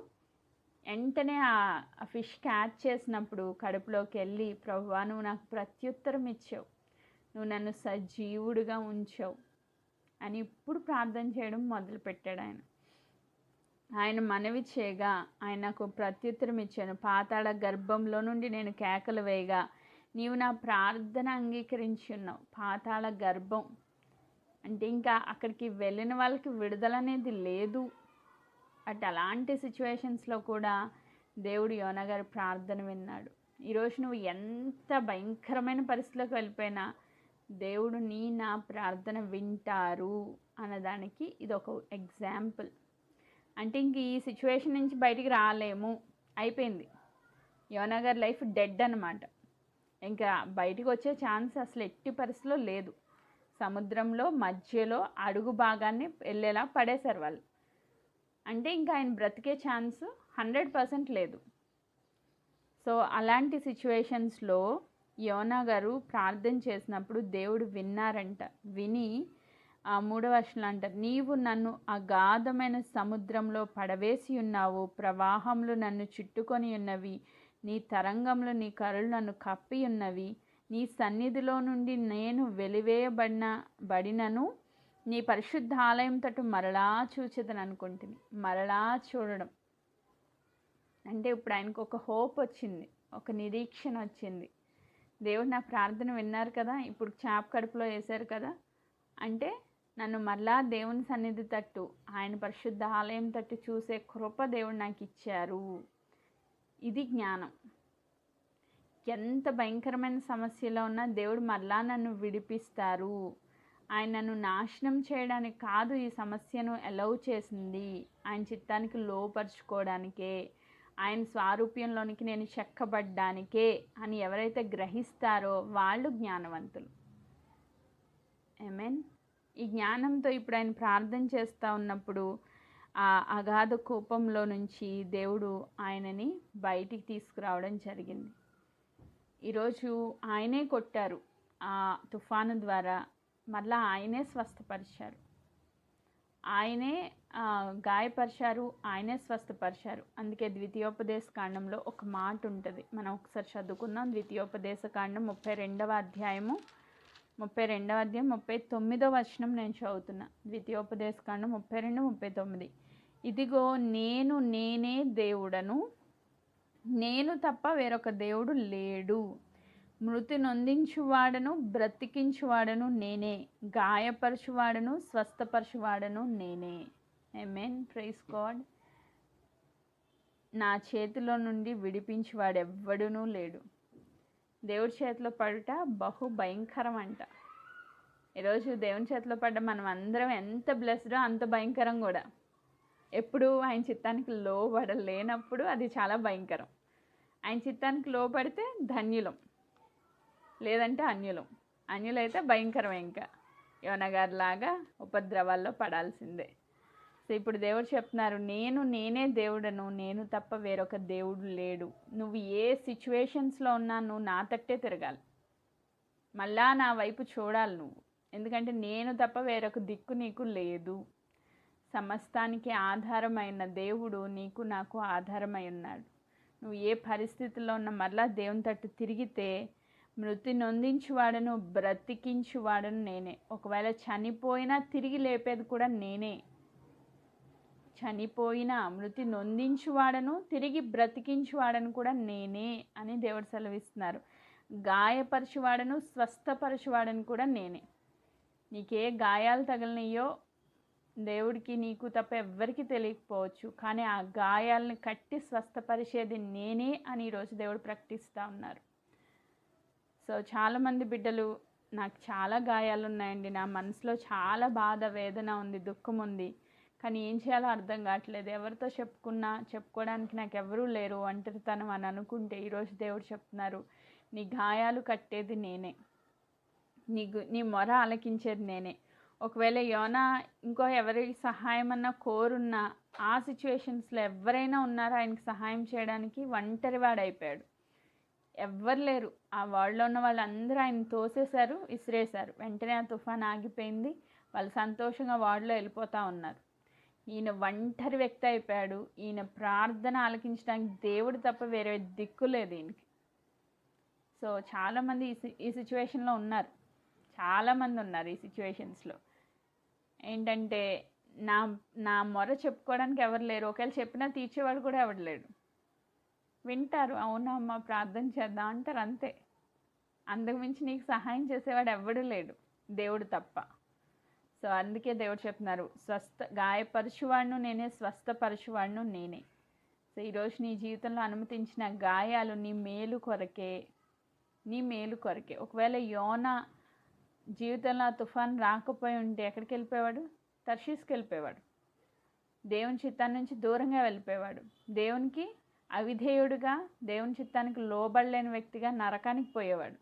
వెంటనే ఆ ఫిష్ క్యాచ్ చేసినప్పుడు కడుపులోకి వెళ్ళి, ప్రభువా నువ్వు నాకు ప్రత్యుత్తరం ఇచ్చావు, నువ్వు నన్ను సజీవుడిగా ఉంచావు అని ఇప్పుడు ప్రార్థన చేయడం మొదలుపెట్టాడు. ఆయన మనవి చేయగా ఆయన నాకు ప్రత్యుత్తరం ఇచ్చాను. పాతాళ గర్భంలో నుండి నేను కేకలు వేయగా నీవు నా ప్రార్థన అంగీకరించి ఉన్నావు. పాతాళ గర్భం అంటే ఇంకా అక్కడికి వెళ్ళిన వాళ్ళకి విడుదల అనేది లేదు. అలాంటి సిచ్యువేషన్స్లో కూడా దేవుడు యోనా గారి ప్రార్థన విన్నాడు. ఈరోజు నువ్వు ఎంత భయంకరమైన పరిస్థితిలోకి వెళ్ళిపోయినా దేవుడు నా ప్రార్థన వింటారు అన్నదానికి ఇది ఒక ఎగ్జాంపుల్. అంటే ఇంక ఈ సిచ్యువేషన్ నుంచి బయటికి రాలేము, అయిపోయింది. యోనా గారి లైఫ్ డెడ్ అనమాట. ఇంకా బయటికి వచ్చే ఛాన్స్ అసలు ఎట్టి పరిస్థితిలో లేదు. సముద్రంలో మధ్యలో అడుగు భాగాన్ని వెళ్ళేలా పడేశారు వాళ్ళు. అంటే ఇంకా ఆయన బ్రతికే ఛాన్స్ 100% లేదు. సో అలాంటి సిచ్యువేషన్స్లో యోనా గారు ప్రార్థన చేసినప్పుడు దేవుడు విన్నారంట. విని 3వ వచనంలో అంటారు, నీవు నన్ను అగాధమైన సముద్రంలో పడవేసి ఉన్నావు, ప్రవాహములు నన్ను చుట్టుకొని ఉన్నవి, నీ తరంగములు నీ కరులు నన్ను కప్పి ఉన్నవి, నీ సన్నిధిలో నుండి నేను వెలివేయబడినను నీ పరిశుద్ధ ఆలయం తట్టు మరలా చూచేదని అనుకుంటుంది. మరలా చూడడం అంటే ఇప్పుడు ఆయనకు ఒక హోప్ వచ్చింది. ఒక నిరీక్షణ వచ్చింది. దేవుడు నా ప్రార్థన విన్నారు కదా, ఇప్పుడు చేప కడుపులో వేశారు కదా, అంటే నన్ను మరలా దేవుని సన్నిధి తట్టు, ఆయన పరిశుద్ధ ఆలయం తట్టు చూసే కృప దేవుడు నాకు ఇచ్చారు. ఇది జ్ఞానం. ఎంత భయంకరమైన సమస్యలో ఉన్నా దేవుడు మరలా నన్ను విడిపిస్తారు. ఆయన నన్ను నాశనం చేయడానికి కాదు ఈ సమస్యను అలౌ చేసింది, ఆయన చిత్తానికి లోపరుచుకోవడానికే, ఆయన స్వారూప్యంలోనికి నేను చెక్కబడ్డానికే అని ఎవరైతే గ్రహిస్తారో వాళ్ళు జ్ఞానవంతులు. ఆమేన్. ఈ జ్ఞానంతో ఇప్పుడు ఆయన ప్రార్థన చేస్తూ ఉన్నప్పుడు ఆ అగాధ కోపంలో నుంచి దేవుడు ఆయనని బయటికి తీసుకురావడం జరిగింది. ఈరోజు ఆయనే కొట్టారు ఆ తుఫాను ద్వారా, మళ్ళా ఆయనే స్వస్థపరిచారు, ఆయనే గాయపరిచారు, ఆయనే స్వస్థపరిచారు. అందుకే ద్వితీయోపదేశ కాండంలో ఒక మాట ఉంటుంది, మనం ఒకసారి చదువుకుందాం. ద్వితీయోపదేశ కాండం 32వ అధ్యాయం 39వ వచనం నేను చదువుతున్నా. ద్వితీయోపదేశ కాండం 32:39. ఇదిగో నేనే దేవుడను, నేను తప్ప వేరొక దేవుడు లేడు. మృతి నొందించువాడను బ్రతికించువాడను నేనే, గాయపరచువాడను స్వస్థపరచువాడను నేనే. ఆమేన్. Praise God. నా చేతిలో నుండి విడిపించువాడెవ్వడునూ లేడు. దేవుడి చేతిలో పడుట బహు భయంకరం అంట. ఈరోజు దేవుని చేతిలో పడ్డ మనం అందరం ఎంత బ్లెస్డో అంత భయంకరం కూడా. ఎప్పుడు ఆయన చిత్తానికి లోబడలేనప్పుడు అది చాలా భయంకరం. ఆయన చిత్తానికి లోబడితే ధన్యులం, లేదంటే అన్యులం. అన్యులైతే భయంకరం. ఇంకా యోనా గారిలాగా ఉపద్రవాల్లో పడాల్సిందే. సో ఇప్పుడు దేవుడు చెప్తున్నారు, నేనే దేవుడను, నేను తప్ప వేరొక దేవుడు లేడు. నువ్వు ఏ సిచ్యువేషన్స్లో ఉన్నా నువ్వు నా తట్టే తిరగాలి, మళ్ళా నా వైపు చూడాలి నువ్వు. ఎందుకంటే నేను తప్ప వేరొక దిక్కు నీకు లేదు. సమస్తానికి ఆధారమైన దేవుడు నీకు నాకు ఆధారమై ఉన్నాడు. నువ్వు ఏ పరిస్థితుల్లో ఉన్నా మరలా దేవుని తట్టు తిరిగితే మృతి నొందించువాడను బ్రతికించువాడను నేనే. ఒకవేళ చనిపోయినా తిరిగి లేపేది కూడా నేనే. చనిపోయినా మృతి నొందించువాడను తిరిగి బ్రతికించువాడను కూడా నేనే అని దేవుడు సెలవిస్తున్నారు. గాయపరచువాడను స్వస్థపరచువాడను కూడా నేనే. నీకే గాయాలు తగిలినయో దేవుడికి నీకు తప్ప ఎవ్వరికి తెలియకపోవచ్చు, కానీ ఆ గాయాలను కట్టి స్వస్థపరిచేది నేనే అని ఈరోజు దేవుడు ప్రకటిస్తూ ఉన్నారు. సో చాలామంది బిడ్డలు, నాకు చాలా గాయాలు ఉన్నాయండి, నా మనసులో చాలా బాధ వేదన ఉంది, దుఃఖం ఉంది, కానీ ఏం చేయాలో అర్థం కావట్లేదు, ఎవరితో చెప్పుకోవడానికి నాకు ఎవరూ లేరు, ఒంటరితనం అని అనుకుంటే ఈరోజు దేవుడు చెప్తున్నారు, నీ గాయాలు కట్టేది నేనే, నీ మొర ఆలకించేది నేనే. ఒకవేళ యోనా ఇంకో ఎవరి సహాయం అన్నా కోరున్నా ఆ సిచ్యువేషన్స్లో ఎవరైనా ఉన్నారో ఆయనకి సహాయం చేయడానికి, ఒంటరివాడైపోయాడు. ఎవ్వరు లేరు. ఆ వరల్డ్లో ఉన్న వాళ్ళందరూ ఆయన తోసేశారు, విసిరేశారు. వెంటనే ఆ తుఫాన్ ఆగిపోయింది, వాళ్ళు సంతోషంగా వార్డులో వెళ్ళిపోతూ ఉన్నారు. ఈయన ఒంటరి వ్యక్తి అయిపోయాడు. ఈయన ప్రార్థన ఆలకించడానికి దేవుడు తప్ప వేరే దిక్కు లేదు ఈయనకి. సో చాలామంది ఈ సిచ్యువేషన్లో ఉన్నారు, చాలామంది ఉన్నారు ఈ సిచ్యువేషన్స్లో. ఏంటంటే నా మొర చెప్పుకోవడానికి ఎవరు లేరు, ఒకవేళ చెప్పినా తీర్చేవాడు కూడా ఎవరు లేడు. వింటారు, అవునమ్మా ప్రార్థన చేద్దాం అంటారు, అంతే. అంతకుమించి నీకు సహాయం చేసేవాడు ఎవడు లేడు, దేవుడు తప్ప. సో అందుకే దేవుడు చెప్తున్నారు, గాయపరచువాడును నేనే, స్వస్థపరచువాడును నేనే. సో ఈరోజు నీ జీవితంలో అనుమతించిన గాయాలు నీ మేలు కొరకే. ఒకవేళ యోనా జీవితంలో ఆ తుఫాన్ రాకపోయి ఉంటే ఎక్కడికి వెళ్ళిపోయేవాడు? తర్షీస్కి వెళ్ళిపోయేవాడు. దేవుని చిత్తాన్ని నుంచి దూరంగా వెళ్ళిపోయేవాడు. దేవునికి అవిధేయుడుగా, దేవుని చిత్తానికి లోబడలేని వ్యక్తిగా నరకానికి పోయేవాడు.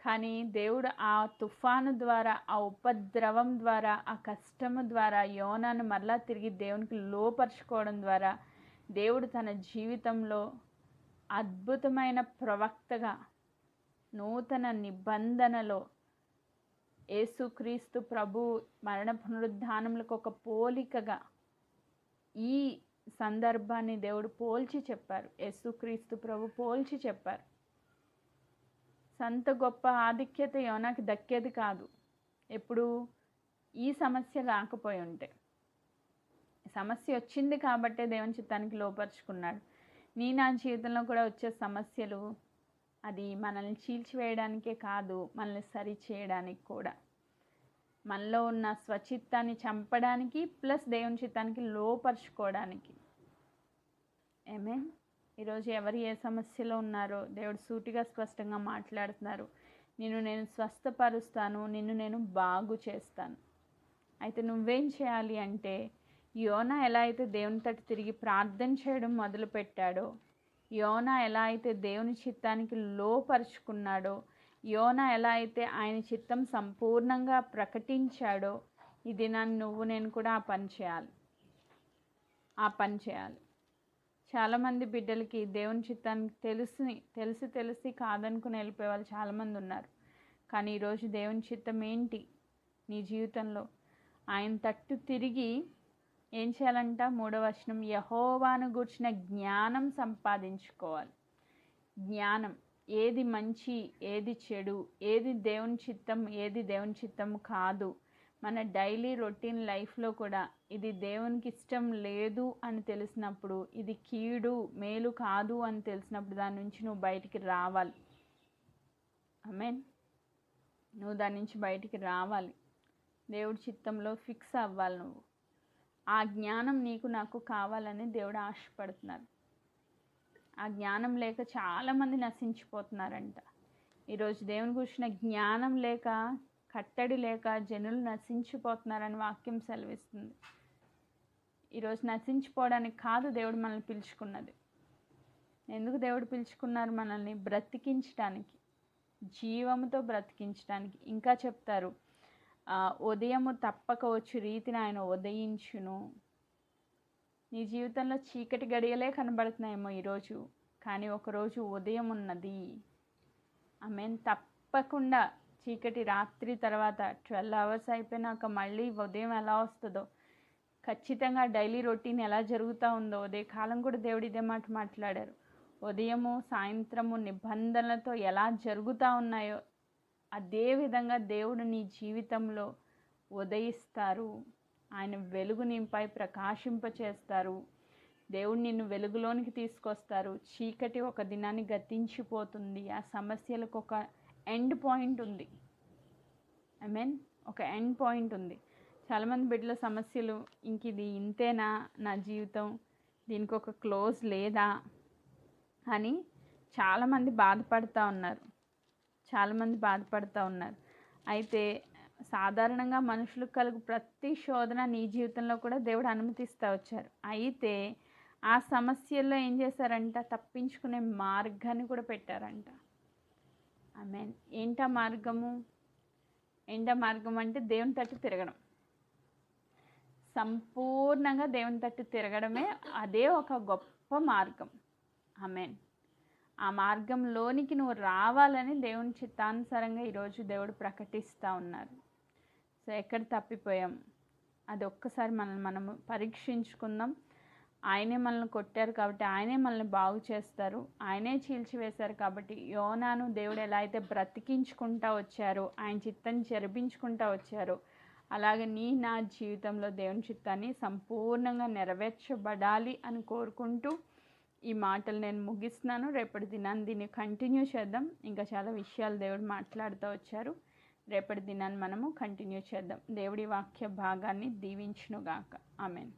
కానీ దేవుడు ఆ తుఫాను ద్వారా, ఆ ఉపద్రవం ద్వారా, ఆ కష్టము ద్వారా యోనాను మరలా తిరిగి దేవునికి లోపరుచుకోవడం ద్వారా దేవుడు తన జీవితంలో అద్భుతమైన ప్రవక్తగా, నూతన నిబంధనలో యేసుక్రీస్తు ప్రభు మరణ పునరుద్ధానములకు ఒక పోలికగా ఈ సందర్భాన్ని దేవుడు పోల్చి చెప్పారు. యేసుక్రీస్తు ప్రభు పోల్చి చెప్పారు. సంత గొప్ప ఆధిక్యత యోనాకి దక్కేది కాదు ఎప్పుడు ఈ సమస్య రాకపోయి ఉంటే. సమస్య వచ్చింది కాబట్టే దేవుని చిత్తానికి లోపరుచుకున్నాడు. నా జీవితంలో కూడా వచ్చే సమస్యలు అది మనల్ని చీల్చివేయడానికే కాదు, మనల్ని సరి చేయడానికి కూడా, మనలో ఉన్న స్వచిత్తాన్ని చంపడానికి ప్లస్ దేవుని చిత్తానికి లోపరుచుకోవడానికి. ఆమేన్. ఈరోజు ఎవరు ఏ సమస్యలో ఉన్నారో దేవుడు సూటిగా స్పష్టంగా మాట్లాడుతున్నారు. నేను స్వస్థపరుస్తాను, నేను బాగు చేస్తాను. అయితే నువ్వేం చేయాలి అంటే, యోనా ఎలా అయితే దేవుని తట్టు తిరిగి ప్రార్థన చేయడం మొదలుపెట్టాడో, యోనా ఎలా అయితే దేవుని చిత్తానికి లోపరుచుకున్నాడో, యోనా ఎలా అయితే ఆయన చిత్తం సంపూర్ణంగా ప్రకటించాడో, ఈ దినాన్ని నేను కూడా ఆ పని చేయాలి. చాలామంది బిడ్డలకి దేవుని చిత్తానికి తెలిసి కాదనుకుని వెళ్ళిపోయే వాళ్ళు చాలామంది ఉన్నారు. కానీ ఈరోజు దేవుని చిత్తం ఏంటి నీ జీవితంలో? ఆయన తట్టు తిరిగి ఏం చేయాలంట? 3వ వచనం, యెహోవాను గూర్చిన జ్ఞానం సంపాదించుకోవాలి. జ్ఞానం, ఏది మంచి, ఏది చెడు, ఏది దేవుని చిత్తం, ఏది దేవుని చిత్తం కాదు. మన డైలీ రొటీన్ లైఫ్లో కూడా ఇది దేవునికి ఇష్టం లేదు అని తెలిసినప్పుడు, ఇది కీడు మేలు కాదు అని తెలిసినప్పుడు దాని నుంచి నువ్వు బయటికి రావాలి. ఆమేన్. నువ్వు దాని నుంచి బయటికి రావాలి. దేవుడి చిత్తంలో ఫిక్స్ అవ్వాలి నువ్వు. ఆ జ్ఞానం నాకు కావాలని దేవుడు ఆశపడుతున్నారు. ఆ జ్ఞానం లేక చాలామంది నశించిపోతున్నారంట. ఈరోజు దేవుని గురించిన జ్ఞానం లేక, కట్టడి లేక జనులు నశించిపోతున్నారని వాక్యం సెలవిస్తుంది. ఈరోజు నశించిపోవడానికి కాదు దేవుడు మనల్ని పిలుచుకున్నది. ఎందుకు దేవుడు పిలుచుకున్నారు మనల్ని? బ్రతికించడానికి, జీవముతో బ్రతికించడానికి. ఇంకా చెప్తారు, ఉదయము తప్పక వచ్చు రీతిని ఆయన ఉదయించును. నీ జీవితంలో చీకటి గడియలే కనబడుతున్నాయేమో ఈరోజు, కానీ ఒకరోజు ఉదయం ఉన్నది. ఆమేన్. తప్పకుండా చీకటి రాత్రి తర్వాత 12 hours అయిపోయినాక మళ్ళీ ఉదయం ఎలా వస్తుందో, ఖచ్చితంగా డైలీ రొటీన్ ఎలా జరుగుతూ ఉందో, ఉదయకాలం కూడా దేవుడు ఇదే మాట మాట్లాడారు. ఉదయము సాయంత్రము నిబంధనలతో ఎలా జరుగుతూ ఉన్నాయో అదే విధంగా దేవుడు నీ జీవితంలో ఉదయిస్తారు. ఆయన వెలుగు నీపై ప్రకాశింపచేస్తారు. దేవుడు నిన్ను వెలుగులోనికి తీసుకొస్తారు. చీకటి ఒక దినాన్ని గతించిపోతుంది. ఆ సమస్యలకు ఒక ఎండ్ పాయింట్ ఉంది. ఆమేన్. ఒక ఎండ్ పాయింట్ ఉంది. చాలామంది బిడ్డల సమస్యలు, ఇంక ఇది ఇంతేనా నా జీవితం, దీనికి ఒక క్లోజ్ లేదా అని చాలామంది బాధపడుతూ ఉన్నారు. అయితే సాధారణంగా మనుషులకు కలుగు ప్రతి శోధన నీ జీవితంలో కూడా దేవుడు అనుమతిస్తూ వచ్చారు. అయితే ఆ సమస్యల్లో ఏం చేశారంట? తప్పించుకునే మార్గాన్ని కూడా పెట్టారంట. ఆమేన్. ఏంటా మార్గము అంటే దేవుని తట్టు తిరగడం. సంపూర్ణంగా దేవుని తట్టు తిరగడమే అదే ఒక గొప్ప మార్గం. ఆమేన్. ఆ మార్గంలోనికి నువ్వు రావాలని దేవుని చిత్తానుసారంగా ఈరోజు దేవుడు ప్రకటిస్తూ ఉన్నారు. సో ఎక్కడ తప్పిపోయాం అది ఒక్కసారి మనము పరీక్షించుకుందాం. ఆయనే మనల్ని కొట్టారు కాబట్టి ఆయనే మనల్ని బాగు చేస్తారు. ఆయనే చీల్చివేశారు కాబట్టి యోనాను దేవుడు ఎలా అయితే బ్రతికించుకుంటూ వచ్చారో, ఆయన చిత్తాన్ని జరిపించుకుంటూ వచ్చారో, అలాగే నా జీవితంలో దేవుని చిత్తాన్ని సంపూర్ణంగా నెరవేర్చబడాలి అని కోరుకుంటూ ఈ మాటలు నేను ముగిస్తున్నాను. రేపటి దినాన్ని దీన్ని కంటిన్యూ చేద్దాం. ఇంకా చాలా విషయాలు దేవుడు మాట్లాడుతూ వచ్చారు. రేపటి దినాన్ని మనము కంటిన్యూ చేద్దాం. దేవుడి వాక్య భాగాన్ని దీవించునుగాక. ఆమేన్.